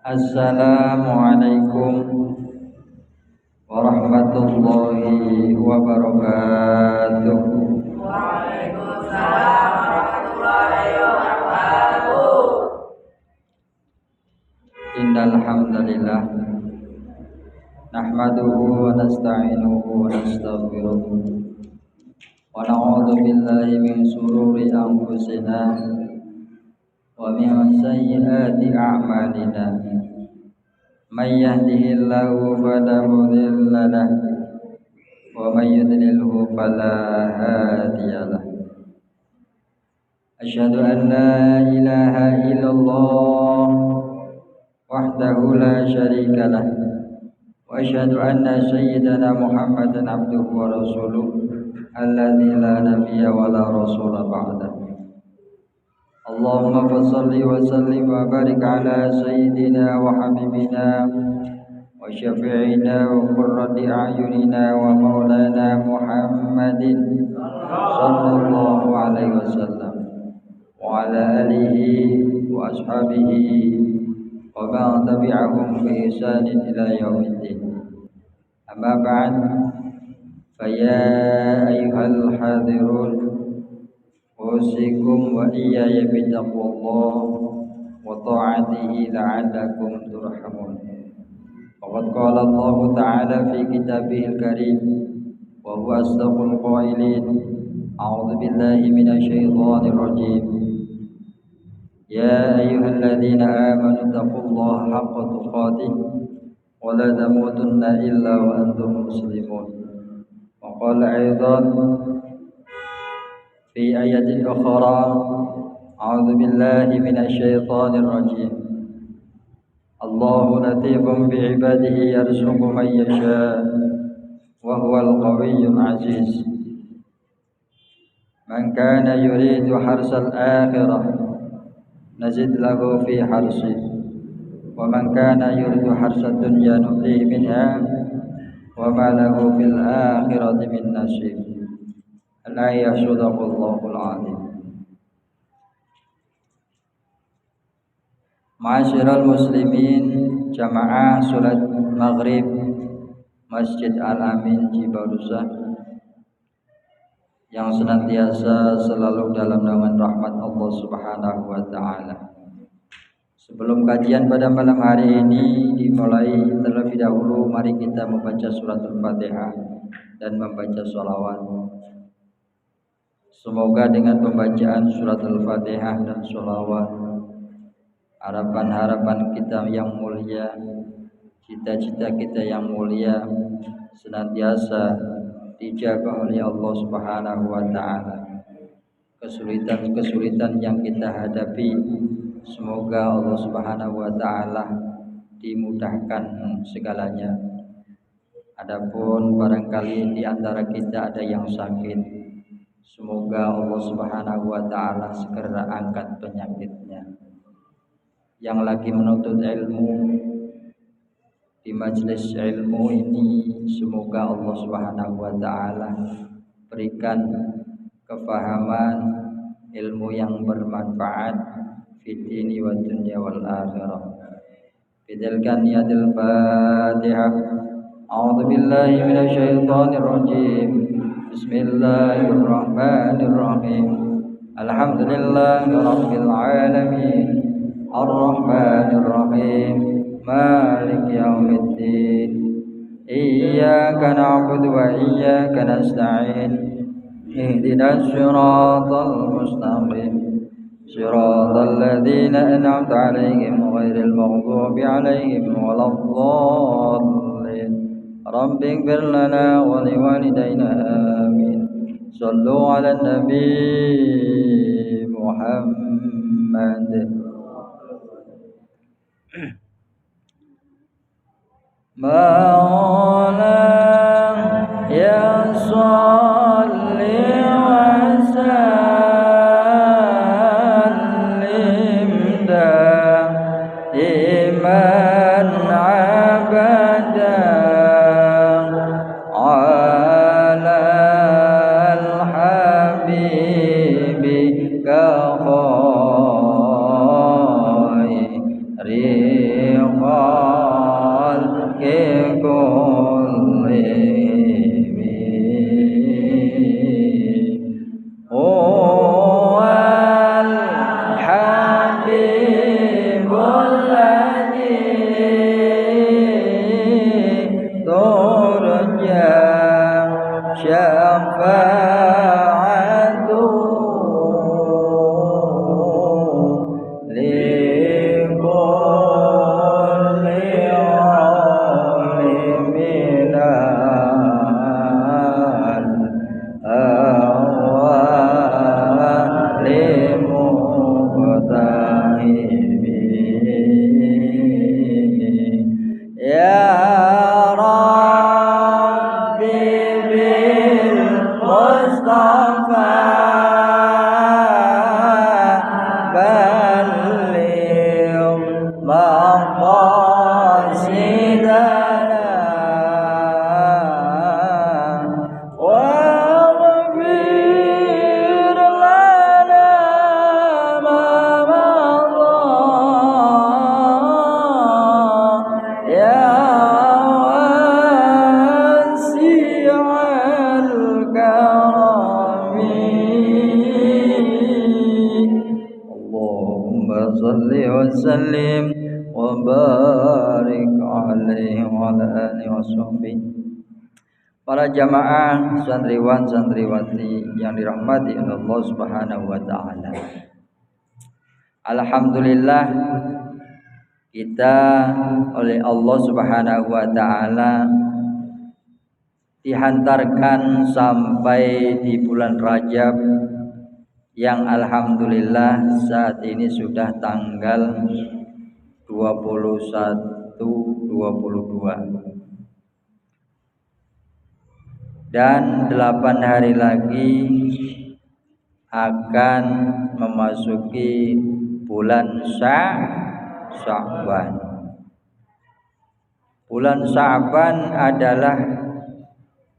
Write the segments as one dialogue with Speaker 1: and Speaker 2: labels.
Speaker 1: Assalamualaikum warahmatullahi wabarakatuh.
Speaker 2: Waalaikumsalam warahmatullahi wabarakatuh.
Speaker 1: Innal hamdalillah nahmaduhu wa nasta'inuhu wa nastaghfiruh wa na'udzu billahi min shururi anfusina wa min sayyiati a'malina. May yahdihillahu fala mudilla lahu wa may yudlilhu fala hadiya lahu. Asyhadu an la ilaha illallah wahdahu la syarika lah wa asyhadu anna sayyidana Muhammadan abduhu wa rasuluh alladzi la nabiyya wa la rasula ba'dahu. Allahumma fassalli wa sallim wa barik ala sayyidina wa habibina wa syafi'ina wa qurrati a'yunina wa maulana Muhammadin sallallahu alaihi wasallam wa ala alihi wa ashabihi wa man tabi'ahum bi ihsanin ila yaumiddin. Amma ba'd, fa ya ayyuhal hadirun usikum wa iyaya bitaqwallah wa ta'atihi la'allakum turhamun. Faqad qala Allah ta'ala fi kitabihil karim wa huwa asdaqul qailin. A'udzu billahi minasy syaithanir rajim. Ya ayyuhalladzina amanu taqullaha haqqa tuqatih wa la tamutunna illa wa antum muslimun. Wa qala aidan في آية أخرى أعوذ بالله من الشيطان الرجيم الله لطيف بعباده يرزق من يشاء وهو القوي العزيز من كان يريد حرث الآخرة نزد له في حرثه ومن كان يريد حرث الدنيا نؤتيه منها وما له في الآخرة من نصيب. Al-ayah sadaqallahul azim. Ma'asyiral muslimin, jamaah salat maghrib Masjid Al-Amin Cibarusah yang senantiasa selalu dalam naungan rahmat Allah Subhanahu wa taala. Sebelum kajian pada malam hari ini dimulai, terlebih dahulu mari kita membaca surat Al-Fatihah dan membaca sholawat. Semoga dengan pembacaan surat Al-Fatihah dan sholawat, harapan-harapan kita yang mulia, cita-cita kita yang mulia senantiasa dijaga oleh Allah Subhanahu wa taala. Kesulitan-kesulitan yang kita hadapi, semoga Allah Subhanahu wa taala dimudahkan segalanya. Adapun barangkali di antara kita ada yang sakit, semoga Allah Subhanahu wa taala segera angkat penyakitnya. Yang lagi menuntut ilmu di majelis ilmu ini, semoga Allah Subhanahu wa taala berikan kefahaman ilmu yang bermanfaat fid dini wad dunya wal akhirah. Bidalkan yadil Fatihah. A'udzu billahi minasy syaithanir rajim. Bismillahirrahmanirrahim. Alhamdulillahi rabbil alamin. Ar-rahmanir rahim. Maliki yaumiddin. Iyyaka na'budu wa iyyaka nasta'in. Ihdinas siratal mustaqim. Siratal ladzina an'amta 'alaihim ghairil maghdubi 'alaihim waladdallin. Rabbi ighfir lana wa liwalidayna amin. Sallu ala nabi Muhammad. Maula ya salli wa sallim daiman abada ala al-habibi ka khairi بالمصطفى بلغ مقاصدنا واغفر لنا ما مضى يا واسع الكرم اللهم صل وسلم وبارك عليه وعلى آله وصحبه. Para jamaah santriwan santriwati yang dirahmati Allah Subhanahu wa taala. Alhamdulillah kita oleh Allah Subhanahu wa taala dihantarkan sampai di bulan Rajab yang alhamdulillah saat ini sudah tanggal 21 22 dan 8 hari lagi akan memasuki bulan Sya'ban. Bulan Sya'ban adalah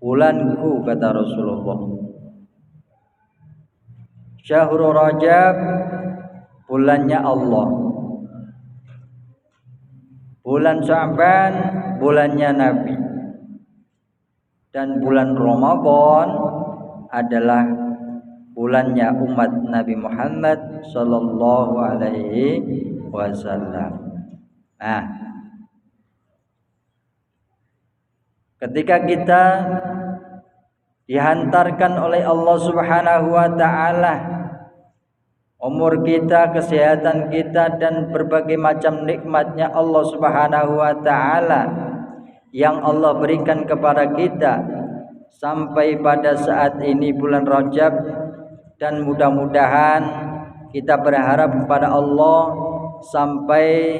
Speaker 1: bulanku, kata Rasulullah. Syahrul Rajab bulannya Allah. Bulan Sya'ban bulannya Nabi. Dan bulan Ramadan adalah bulannya umat Nabi Muhammad sallallahu alaihi wasallam. Nah, ketika kita dihantarkan oleh Allah Subhanahu wa taala, umur kita, kesehatan kita dan berbagai macam nikmatnya Allah Subhanahu wa taala yang Allah berikan kepada kita sampai pada saat ini bulan Rajab, dan mudah-mudahan kita berharap kepada Allah sampai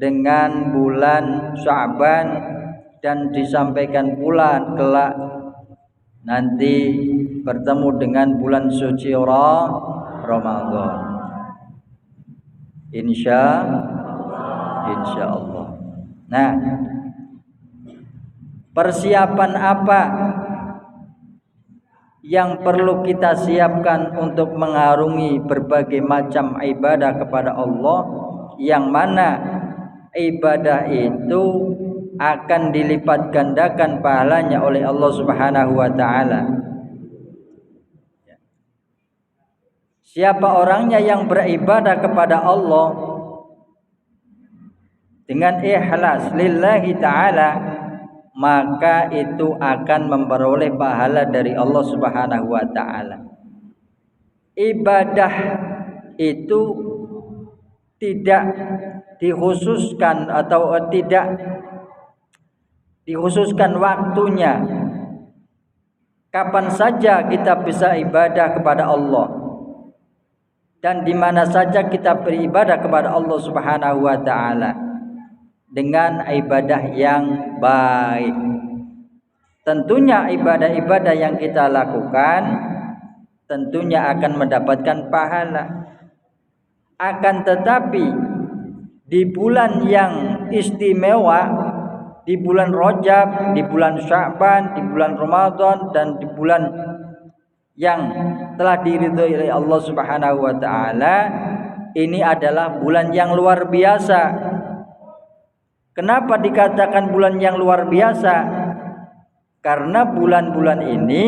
Speaker 1: dengan bulan Sya'ban dan disampaikan pula kelak nanti bertemu dengan bulan suci Ramadan. Insya Allah. Nah, persiapan apa yang perlu kita siapkan untuk mengarungi berbagai macam ibadah kepada Allah, yang mana ibadah itu akan dilipat gandakan pahalanya oleh Allah Subhanahu wa taala. Siapa orangnya yang beribadah kepada Allah dengan ikhlas lillahi taala, maka itu akan memperoleh pahala dari Allah Subhanahu wa taala. Ibadah itu tidak dikhususkan atau tidak dikhususkan waktunya. Kapan saja kita bisa ibadah kepada Allah dan di mana saja kita beribadah kepada Allah Subhanahu wa taala dengan ibadah yang baik. Tentunya ibadah-ibadah yang kita lakukan tentunya akan mendapatkan pahala. Akan tetapi di bulan yang istimewa, di bulan Rajab, di bulan Sya'ban, di bulan Ramadan dan di bulan yang telah diridhoi oleh Allah Subhanahu wa taala, ini adalah bulan yang luar biasa. Kenapa dikatakan bulan yang luar biasa? Karena bulan-bulan ini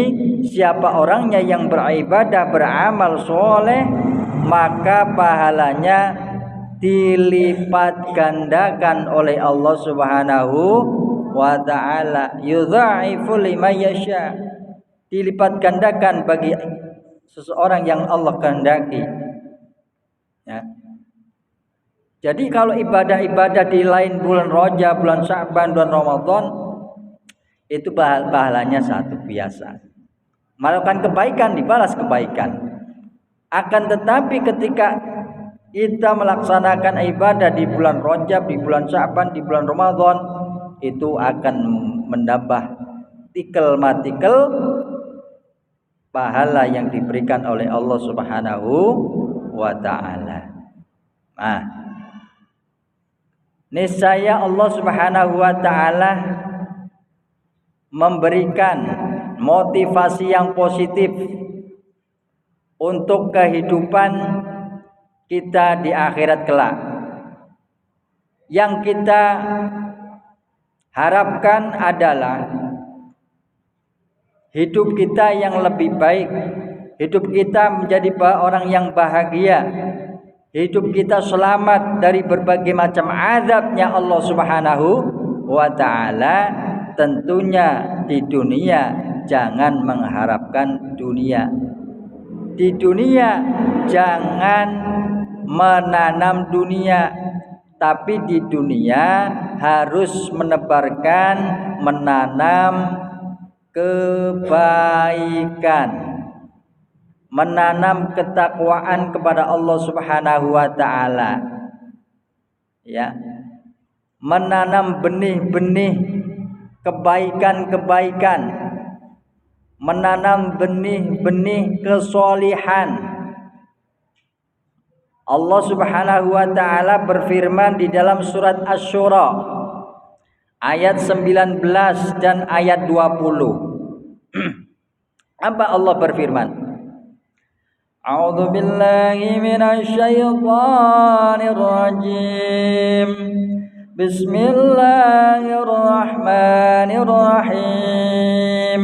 Speaker 1: siapa orangnya yang beribadah, beramal soleh, maka pahalanya dilipat gandakan oleh Allah Subhanahu wa ta'ala. Yudha'ifu liman yasha, dilipat gandakan bagi seseorang yang Allah kehendaki. Ya. Jadi kalau ibadah-ibadah di lain bulan Rajab, bulan Sya'ban, bulan Ramadan, itu pahalanya satu, biasa. Melakukan kebaikan dibalas kebaikan. Akan tetapi ketika kita melaksanakan ibadah di bulan Rajab, di bulan Sya'ban, di bulan Ramadan, itu akan menambah tikel-matikel pahala yang diberikan oleh Allah Subhanahu wa ta'ala. Nah, niscaya Allah Subhanahu wa ta'ala memberikan motivasi yang positif untuk kehidupan kita di akhirat kelak. Yang kita harapkan adalah hidup kita yang lebih baik, hidup kita menjadi orang yang bahagia, hidup kita selamat dari berbagai macam azabnya Allah Subhanahu wa ta'ala. Tentunya di dunia jangan mengharapkan dunia. Di dunia jangan menanam dunia, tapi di dunia harus menanam kebaikan, menanam ketakwaan kepada Allah Subhanahu wa ta'ala, ya, menanam benih-benih kebaikan-kebaikan, menanam benih-benih kesolihan. Allah Subhanahu wa ta'ala berfirman di dalam surat Asy-Syura ayat 19 dan ayat 20. Apa Allah berfirman? A'udzu billahi minasy syaithanir rajim. Bismillahirrahmanirrahim.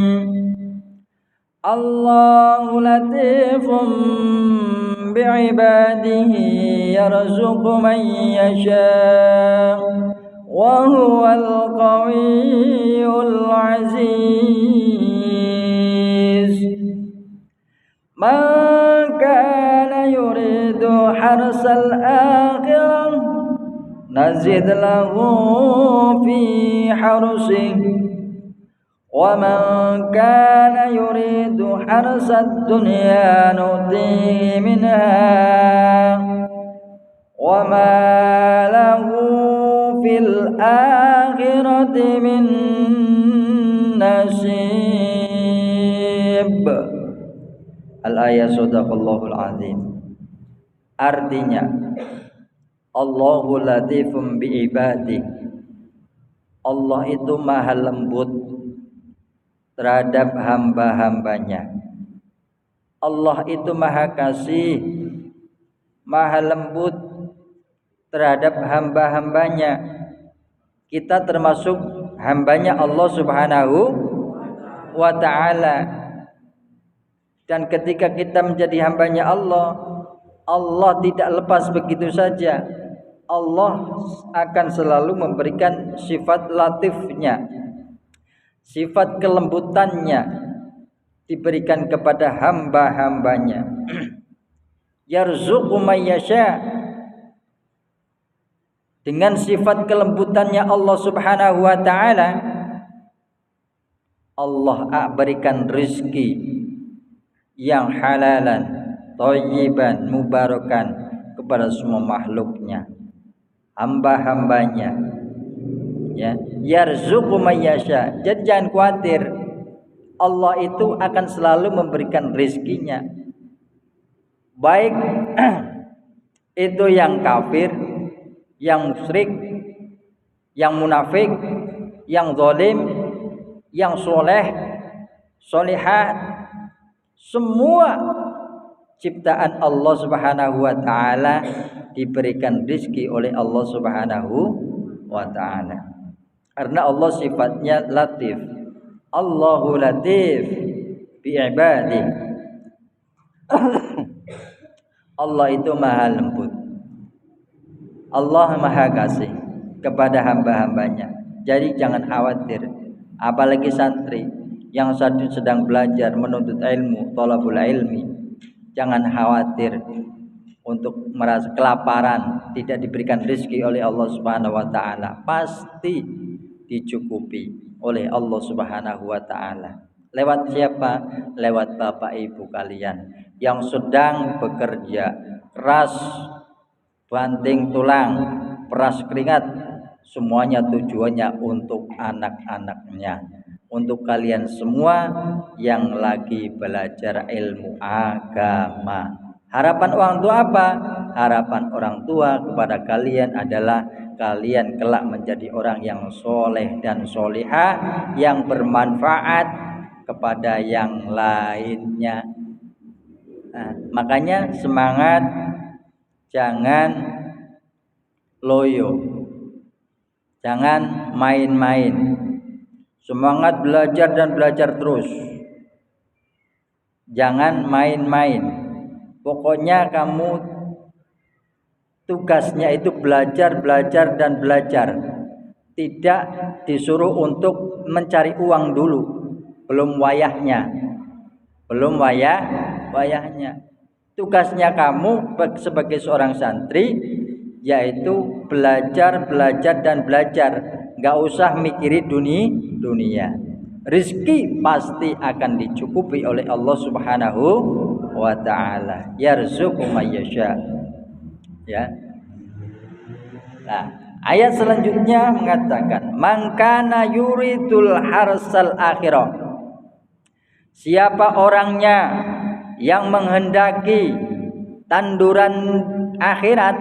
Speaker 1: Allahu latifum bi'ibadihi yarzuqu man yasha wa huwal qawiyyul aziz. Man kana yuridu harsal akhirah nazid lahu fi harsihi wa man kana yuridu harsad dunya nu'tihi minha wa ma lahu fil akhirati min nasib. Al-ayat sadaqallahul azim. Artinya Allahu latifum bi'ibadi. Allah itu maha lembut terhadap hamba-hambanya. Allah itu maha kasih, maha lembut terhadap hamba-hambanya. Kita termasuk hambanya Allah Subhanahu wa ta'ala. Dan ketika kita menjadi hambanya Allah, Allah tidak lepas begitu saja. Allah akan selalu memberikan sifat latifnya, sifat kelembutannya diberikan kepada hamba-hambanya. Yarzuqu may yasha. Dengan sifat kelembutannya Allah Subhanahu wa ta'ala, Allah berikan rizki yang halalan, thayyiban, mubarakan kepada semua makhluknya, hamba-hambanya, ya. Yarzuqu may yasha. Jadi jangan khawatir, Allah itu akan selalu memberikan rizkinya, baik itu yang kafir, yang musyrik, yang munafik, yang zalim, yang soleh, solihat, semua ciptaan Allah Subhanahu wa ta'ala diberikan rizki oleh Allah Subhanahu wa ta'ala. Karena Allah sifatnya latif. Allahu latif bi'ibadi. Allah itu maha lembut, Allah maha kasih kepada hamba-hambanya. Jadi jangan khawatir. Apalagi santri yang sedang belajar menuntut ilmu, thalabul ilmi, jangan khawatir untuk merasa kelaparan, tidak diberikan rezeki oleh Allah Subhanahu wa ta'ala. Pasti dicukupi oleh Allah Subhanahu wa ta'ala. Lewat siapa? Lewat bapak ibu kalian yang sedang bekerja keras, banting tulang, peras keringat, semuanya tujuannya untuk anak-anaknya, untuk kalian semua yang lagi belajar ilmu agama. Harapan orang tua apa? Harapan orang tua kepada kalian adalah kalian kelak menjadi orang yang soleh dan solihah, yang bermanfaat kepada yang lainnya. Nah, makanya semangat, jangan loyo, jangan main-main. Semangat belajar dan belajar terus. Jangan main-main. Pokoknya kamu tugasnya itu belajar, belajar dan belajar. Tidak disuruh untuk mencari uang dulu. Belum wayahnya. Belum wayahnya. Tugasnya kamu sebagai seorang santri yaitu belajar, belajar dan belajar. Gak usah mikiri dunia. Rizki pasti akan dicukupi oleh Allah Subhanahu wa ta'ala. Yarzuqu may yasha. Ya. Nah, ayat selanjutnya mengatakan, "Man kana yuridul harsal akhirah." Siapa orangnya yang menghendaki tanduran akhirat,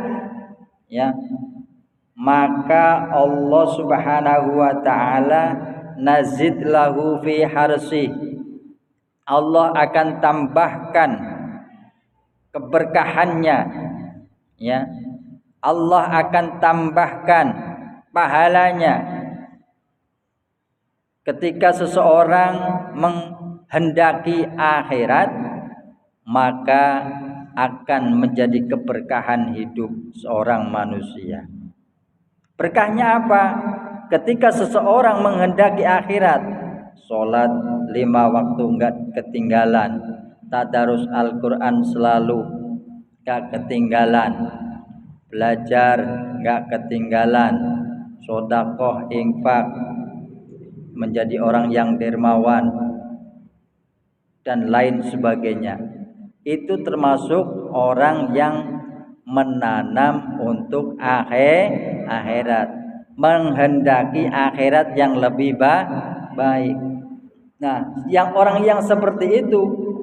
Speaker 1: ya, maka Allah Subhanahu wa ta'ala nazid lahu fi harsi. Allah akan tambahkan keberkahannya, ya. Allah akan tambahkan pahalanya ketika seseorang menghendaki akhirat, maka akan menjadi keberkahan hidup seorang manusia. Berkahnya apa? Ketika seseorang menghendaki akhirat, sholat 5 waktu enggak ketinggalan, tadarus Al-Quran selalu enggak ketinggalan, belajar enggak ketinggalan, sedekah, infak, menjadi orang yang dermawan dan lain sebagainya. Itu termasuk orang yang menanam untuk akhirat, menghendaki akhirat yang lebih baik. Nah, orang yang seperti itu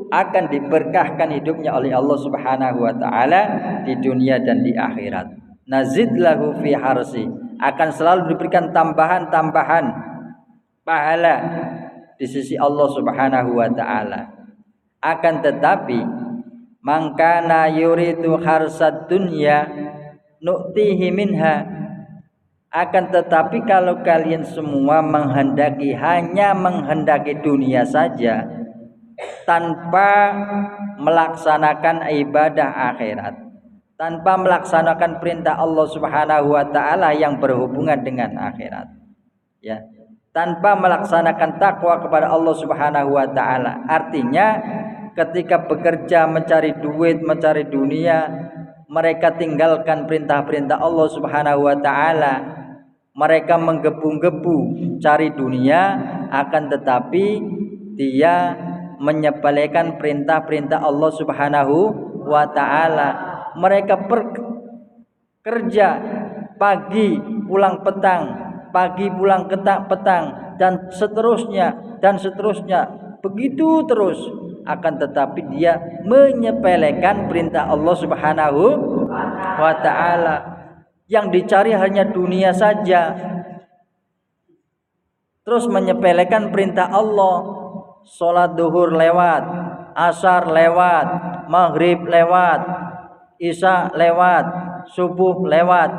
Speaker 1: akan diberkahkan hidupnya oleh Allah Subhanahu wa ta'ala di dunia dan di akhirat. Nazid lahu fi harsi, akan selalu diberikan tambahan-tambahan pahala di sisi Allah Subhanahu wa ta'ala. Akan tetapi man kana yuridu harsad dunya nu'tihi minha. Akan tetapi kalau kalian semua hanya menghendaki dunia saja tanpa melaksanakan ibadah akhirat, tanpa melaksanakan perintah Allah Subhanahu wa ta'ala yang berhubungan dengan akhirat, ya, tanpa melaksanakan takwa kepada Allah Subhanahu wa ta'ala. Artinya ketika bekerja mencari duit, mencari dunia, mereka tinggalkan perintah-perintah Allah Subhanahu wa ta'ala. Mereka menggebu-gebu cari dunia, akan tetapi dia menyepelekan perintah-perintah Allah Subhanahu wa ta'ala. Mereka kerja pagi pulang petang, pagi pulang petang, dan seterusnya begitu terus. Akan tetapi dia menyepelekan perintah Allah Subhanahu wa ta'ala. Yang dicari hanya dunia saja, terus menyepelekan perintah Allah. Sholat duhur lewat, asar lewat, maghrib lewat, isya lewat, subuh lewat,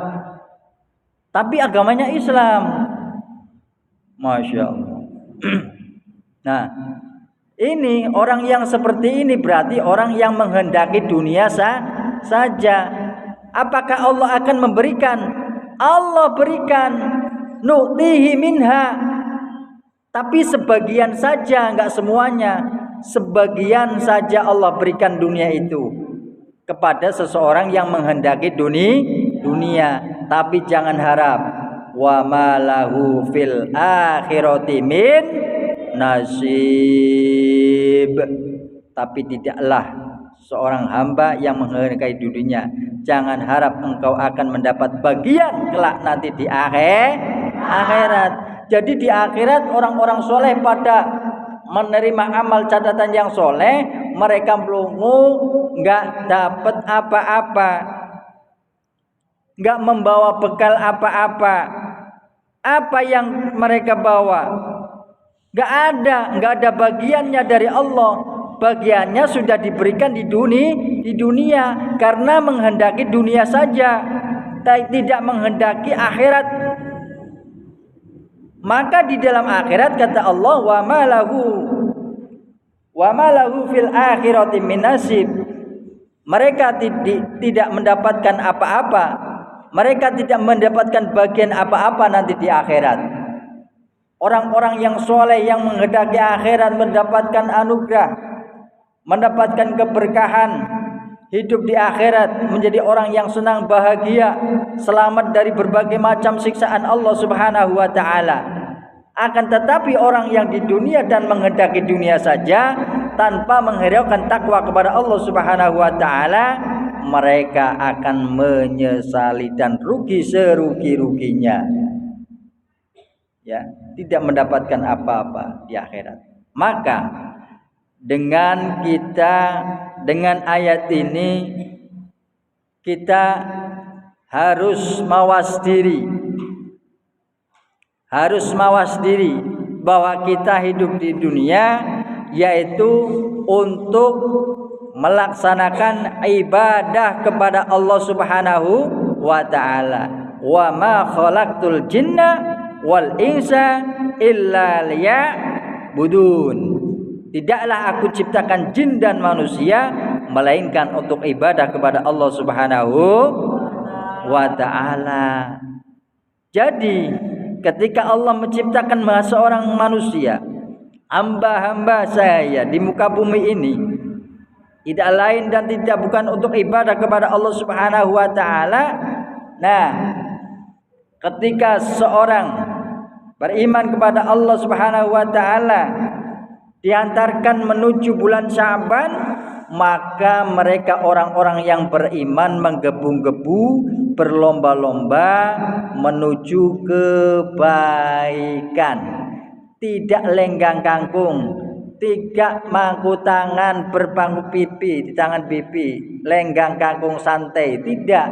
Speaker 1: tapi agamanya Islam. Masya Allah. Nah, ini orang yang seperti ini berarti orang yang menghendaki dunia saja. Apakah Allah akan memberikan? Allah berikan, nu'tihi minha, tapi sebagian saja, enggak semuanya. Sebagian saja Allah berikan dunia itu kepada seseorang yang menghendaki dunia. Tapi jangan harap, wa malahu fil akhirati min nasib. Tapi tidaklah seorang hamba yang menghendaki dunia, jangan harap engkau akan mendapat bagian kelak nanti di akhirat.
Speaker 3: Jadi di akhirat orang-orang soleh pada menerima amal catatan yang soleh, mereka melongo, nggak dapat apa-apa, nggak membawa bekal apa-apa. Apa yang mereka bawa? Nggak ada bagiannya dari Allah. Bagiannya sudah diberikan di dunia karena menghendaki dunia saja, tidak menghendaki akhirat. Maka di dalam akhirat kata Allah, wa ma lahu fil akhirati min nasib. Mereka tidak mendapatkan apa-apa. Mereka tidak mendapatkan bagian apa-apa nanti di akhirat. Orang-orang yang soleh yang menghendaki akhirat mendapatkan anugerah, mendapatkan keberkahan, hidup di akhirat menjadi orang yang senang, bahagia, selamat dari berbagai macam siksaan Allah Subhanahu wa taala. Akan tetapi orang yang di dunia dan menghendaki dunia saja tanpa menghiraukan takwa kepada Allah Subhanahu wa taala, mereka akan menyesali dan rugi serugi-ruginya. Ya, tidak mendapatkan apa-apa di akhirat. Maka dengan ayat ini kita harus mawas diri. Bahwa kita hidup di dunia yaitu untuk melaksanakan ibadah kepada Allah Subhanahu wa taala. Wa ma khalaqtul jinna wal insa illa liya'budun. Tidaklah aku ciptakan jin dan manusia melainkan untuk ibadah kepada Allah Subhanahu wa taala. Jadi ketika Allah menciptakan seorang manusia, hamba-hamba saya di muka bumi ini, tidak lain dan tidak bukan untuk ibadah kepada Allah Subhanahu wa taala. Nah, ketika seorang beriman kepada Allah Subhanahu wa taala diantarkan menuju bulan Sya'ban, maka mereka orang-orang yang beriman menggebu-gebu, berlomba-lomba menuju kebaikan. Tidak lenggang kangkung, tidak mangku tangan berpangku pipi di tangan pipi, lenggang kangkung santai, tidak.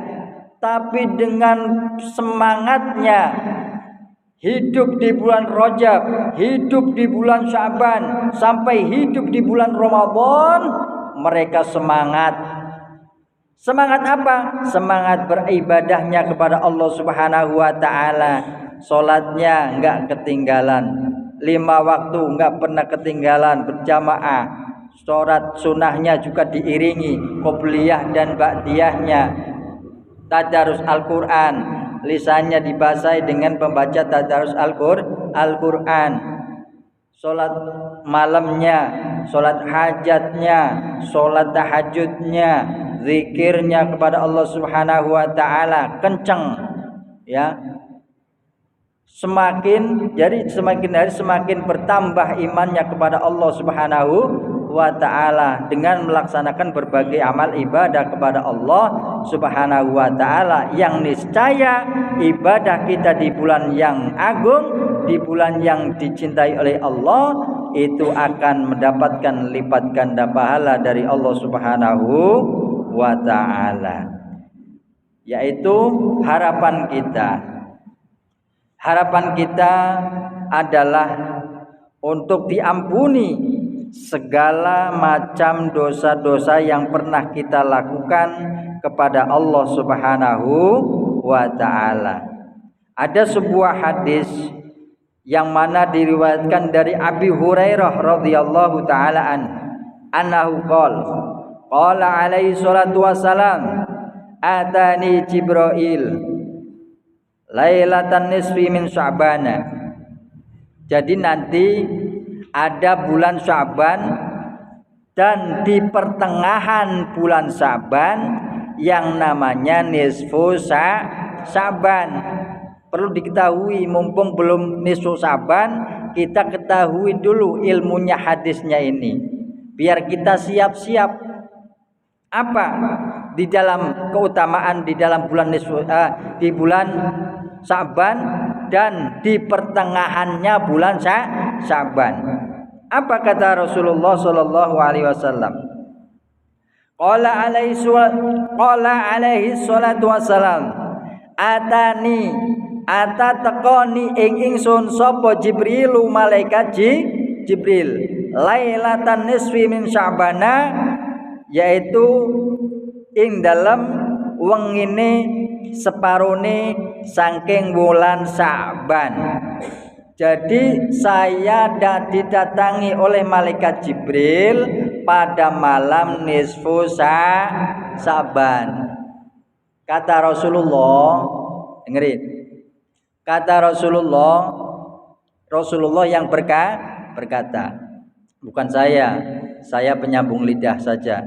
Speaker 3: Tapi dengan semangatnya hidup di bulan Rajab, hidup di bulan Sya'ban, sampai hidup di bulan Ramadan, mereka semangat. Semangat apa? Semangat beribadahnya kepada Allah Subhanahu wa taala. Salatnya enggak ketinggalan. 5 waktu enggak pernah ketinggalan berjamaah. Salat sunahnya juga diiringi qobliyah dan ba'diyahnya. Tadarus Al-Qur'an, lisannya dibasahi dengan pembaca tadarus Al-Qur'an. Salat malamnya, salat hajatnya, salat tahajudnya, zikirnya kepada Allah Subhanahu wa taala kencang, ya. Semakin hari semakin bertambah imannya kepada Allah Subhanahu wa taala dengan melaksanakan berbagai amal ibadah kepada Allah Subhanahu wa taala, yang niscaya ibadah kita di bulan yang agung, di bulan yang dicintai oleh Allah, itu akan mendapatkan lipat ganda pahala dari Allah Subhanahu wa ta'ala. Yaitu harapan kita adalah untuk diampuni segala macam dosa-dosa yang pernah kita lakukan kepada Allah Subhanahu wa ta'ala. Ada sebuah hadis yang mana diriwayatkan dari Abi Hurairah radhiyallahu taala anhu qala alaihi salatu wassalam, atani Jibril lailatan nisfi min Sya'ban. Jadi nanti ada bulan Sya'ban, dan di pertengahan bulan Sya'ban yang namanya nisfu Sya'ban. Perlu diketahui, mumpung belum nisfu Sya'ban, kita ketahui dulu ilmunya hadisnya ini, biar kita siap-siap apa di dalam keutamaan di dalam bulan di bulan Sya'ban dan di pertengahannya bulan Sya'ban. Apa kata Rasulullah sallallahu alaihi wasallam? Qala alaihi salatu wassalam, atani ata tekoni ing ingsun sapa Jibrilu malaikat Jibril lailatan nisfi min Sya'bana, yaitu ing dalam wengine separone saking wulan Sya'ban. Jadi saya didatangi oleh malaikat Jibril pada malam nisfu Sya'ban. Kata Rasulullah, dengerin. Kata Rasulullah yang berkata, bukan saya penyambung lidah saja.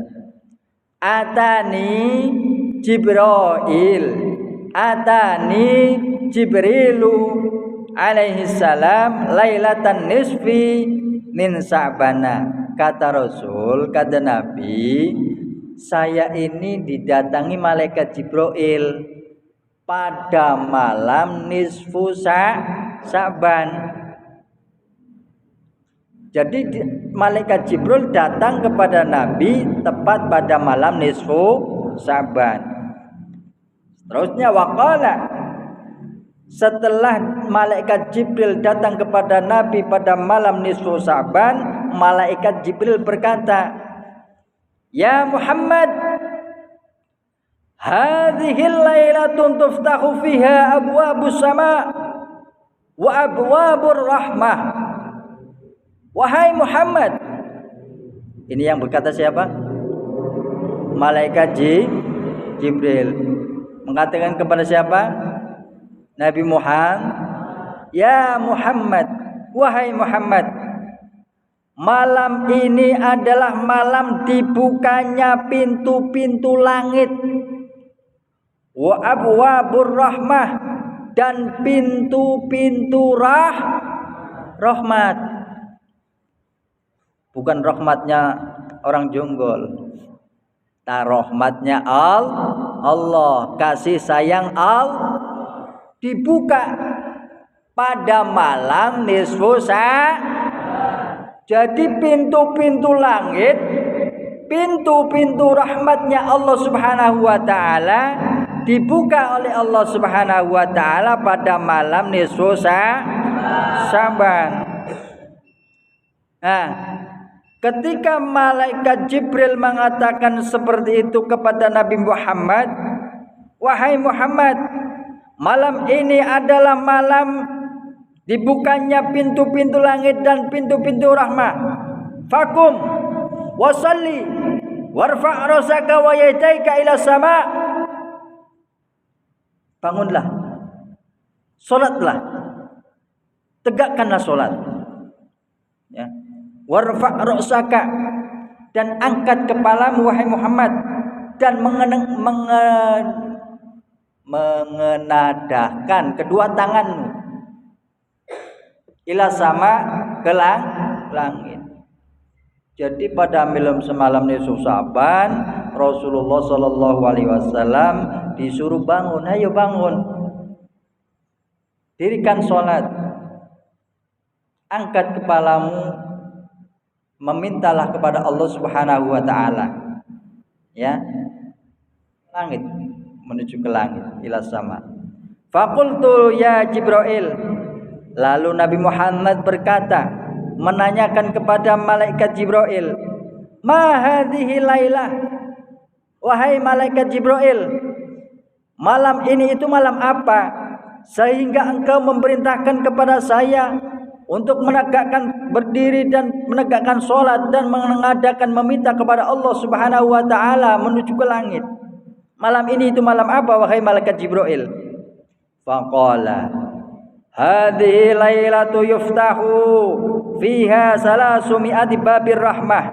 Speaker 3: Atani Jibrilu alaihi salam lailatan nisfi min Sya'bana. Kata Rasul, kata Nabi, saya ini didatangi malaikat Jibril pada malam nisfu Sya'ban. Jadi malaikat Jibril datang kepada Nabi tepat pada malam nisfu Sya'ban. Terusnya waqala, setelah malaikat Jibril datang kepada Nabi pada malam nisfu Sya'ban, malaikat Jibril berkata, "Ya Muhammad, hadhihi lailatun tuftahu fiha abwabus sama wa abwabur rahmah." Wahai Muhammad, ini yang berkata siapa? Malaikat Jibril mengatakan kepada siapa? Nabi Muhammad. Ya Muhammad, wahai Muhammad, malam ini adalah malam dibukanya pintu-pintu langit, wa abwabur rahmah, dan pintu-pintu rahmat. Bukan rahmatnya orang jonggol, rahmatnya Allah, kasih sayang Allah dibuka pada malam nisfu Sya'ban. Jadi pintu-pintu langit, pintu-pintu rahmatnya Allah Subhanahu wa taala dibuka oleh Allah Subhanahu wa taala pada malam nisfu Sya'ban. Nah, ketika malaikat Jibril mengatakan seperti itu kepada Nabi Muhammad, wahai Muhammad, malam ini adalah malam dibukanya pintu-pintu langit dan pintu-pintu rahmah. Fakum wasalli warfa' rasaka wa yadaika ila sama. Bangunlah, salatlah, tegakkanlah salat. Ya. Warfa' rasaka, dan angkat kepalamu wahai Muhammad, dan mengenadahkan kedua tanganmu ila sama ke langit. Jadi pada malam semalam nisfu Sya'ban, Rasulullah sallallahu alaihi wasallam disuruh bangun, ayo bangun, dirikan salat, angkat kepalamu, memintalah kepada Allah Subhanahu wa taala. Ya. Langit, menuju ke langit, ila sama. Faqultu ya Jibril, lalu Nabi Muhammad berkata, menanyakan kepada malaikat Jibril, ma hadhihi lailah, wahai malaikat Jibril, malam ini itu malam apa sehingga engkau memerintahkan kepada saya untuk menegakkan berdiri dan menegakkan sholat dan mengadakan meminta kepada Allah Subhanahu wa taala menuju ke langit. Malam ini itu malam apa wahai malaikat Jibril? Faqala hadhihi lailatu yuftahu fiha salasumi'ati babir rahmah.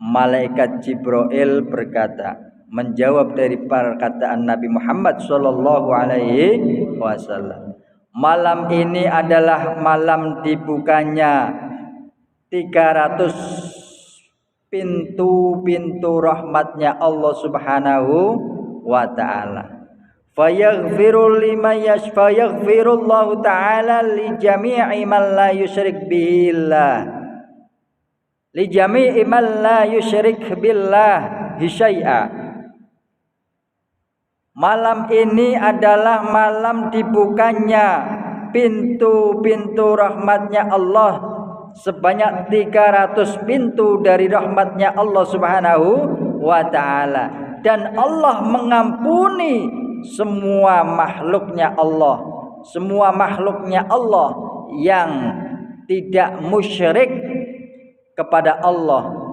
Speaker 3: Malaikat Jibril berkata, menjawab dari perkataan Nabi Muhammad sallallahu alaihi wasallam, malam ini adalah malam dibukanya 300 pintu-pintu rahmatnya Allah Subhanahu wa ta'ala. fayaghfirullahu ta'ala li jami'i man la yusyrik billah li jami'i man la yusyrik billahi syai'a. Malam ini adalah malam dibukanya pintu-pintu rahmatnya Allah, sebanyak 300 pintu dari rahmatnya Allah Subhanahu wa ta'ala. Dan Allah mengampuni semua makhluknya Allah, semua makhluknya Allah yang tidak musyrik kepada Allah.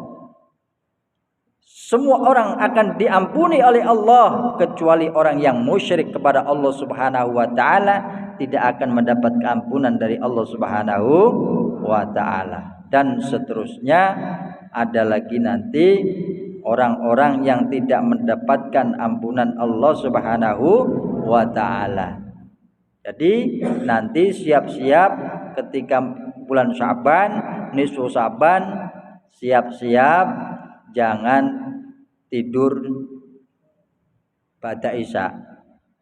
Speaker 3: Semua orang akan diampuni oleh Allah, kecuali orang yang musyrik kepada Allah Subhanahu wa ta'ala tidak akan mendapat keampunan dari Allah Subhanahu wa ta'ala. Dan seterusnya ada lagi nanti orang-orang yang tidak mendapatkan ampunan Allah Subhanahu wa ta'ala. Jadi nanti siap-siap ketika bulan Sya'ban, nisfu Sya'ban, siap-siap jangan tidur pada isya,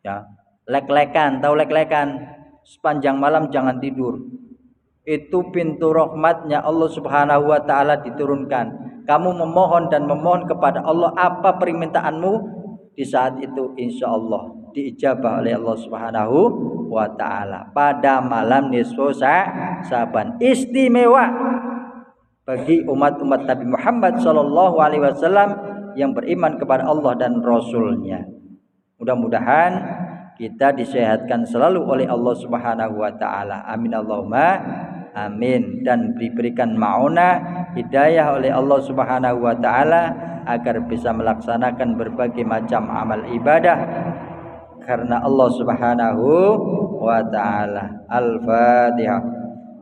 Speaker 3: ya. Lek-lekan, tahu lek-lekan? Sepanjang malam jangan tidur. Itu pintu rahmatnya Allah Subhanahu wa ta'ala diturunkan. Kamu memohon dan memohon kepada Allah, apa permintaanmu, di saat itu insya Allah diijabah oleh Allah Subhanahu wa ta'ala pada malam nisfu Sya'ban. Istimewa bagi umat-umat Nabi Muhammad sallallahu alaihi wasallam yang beriman kepada Allah dan Rasulnya. Mudah-mudahan kita disehatkan selalu oleh Allah Subhanahu wa ta'ala. Amin Allahumma amin. Dan diberikan ma'unah hidayah oleh Allah Subhanahu wa ta'ala agar bisa melaksanakan berbagai macam amal ibadah karena Allah Subhanahu wa ta'ala. Al-Fatihah.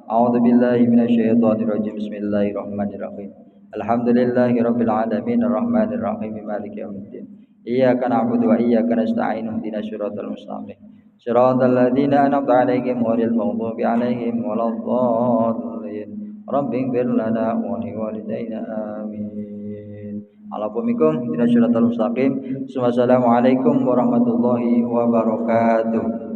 Speaker 3: A'udzu billahi minasyaitonir rajim. Bismillahirrahmanirrahim. Alhamdulillahi rabbil alamin arrahmanir rahim maliki yaumiddin. Iyyaka na'budu wa iyyaka nasta'in ihdinas siratal mustaqim. Shiratal ladzina an'amta 'alaihim ghairil maghdubi 'alaihim waladdallin. Rabbighfir lana wa liwalidayna amin. Alaikumikum ihdinas siratal mustaqim. Wassalamualaikum warahmatullahi wabarakatuh.